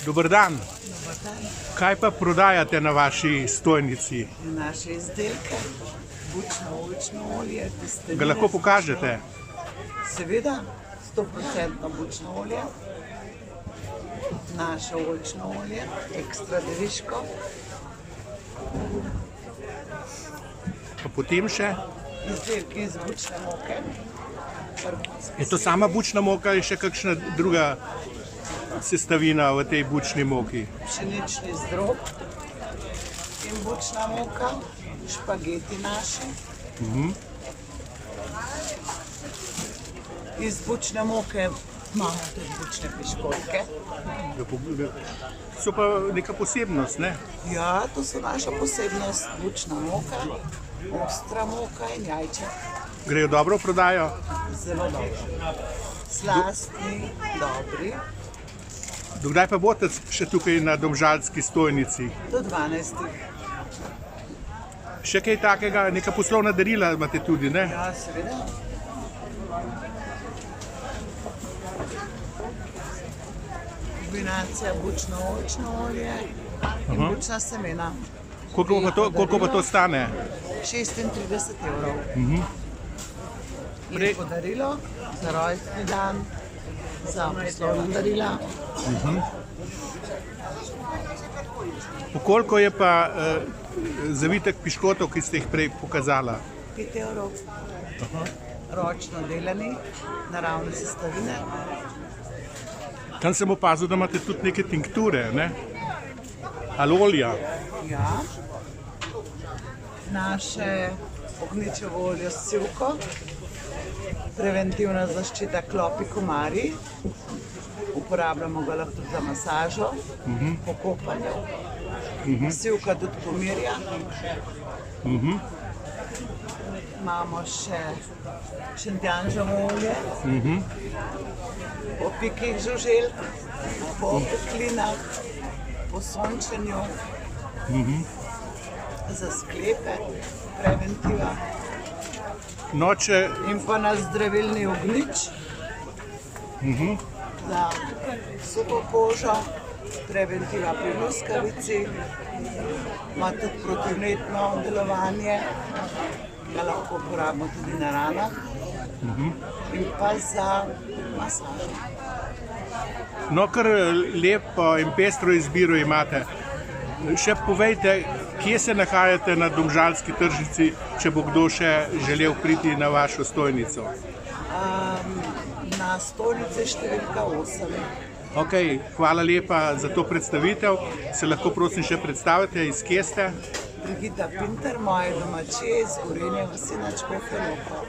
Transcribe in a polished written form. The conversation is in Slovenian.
Dober dan. Dobar dan. Kaj pa prodajate na vaši stojnici? Naše izdelke, bučno oljčno olje, testenine. Ga lahko pokažete? Seveda, 100% bučno olje. Naše oljčno olje, ekstra deviško. Pa potem še? Izdelki iz bučne moke. Je to sama bučna moka ali še kakšna druga sestavina v tej bučni moki? Pšenični zdrob in bučna moka, špageti naši. Iz bučne moke imamo tudi bučne piškotke. So pa neka posebnost, ne? Ja, to so naša posebnost, bučna moka, ostra moka in jajček. Grejo dobro v prodajo? Zelo dobro. Slastni, dobri. Dokdaj pa boste še tukaj na domžalski stojnici? Do 12. Še kaj takega, neka poslovna darila imate tudi, ne? Ja, seveda. Kombinacija bučno-oljčno olje in bučna semena. Koliko pa to stane? 36 €. Lepo darilo za rojstni dan, za poslovna darila. Koliko je pa zavitek piškotov, ki ste jih prej pokazala? 5 €. Ročno delani, naravne sestavine. Tam sem opazil, da imate tudi neke tinkture, ne? Ali olja. Ja. Naše ognjičevo olje s sivko, preventivna zaščita klopi komarji. Uporabljamo ga lahko za masažo, po kopanju. Sivka tudi pomirja. Imamo še šentjanževo olje, po pikih žuželk, po opeklinah, po sončenju, za sklepe, preventiva. No, če In pa naš zdravilni ognjič, za suho kožo, preventiva pri luskavici, ima tudi protivnetno delovanje, ga lahko uporabimo tudi na ranah, in pa za masažo. No, kar lepo in pestro izbiro imate. Še povejte, kje se nahajate na domžalski tržnici, če bo kdo še želel priti na vašo stojnico? Na stojnici številka 8. Ok, hvala lepa za to predstavitev. Se lahko prosim še predstavite, iz kje ste? Brigita Pinter, moje domačije iz Gorenje vasi nad Škofjo Loko.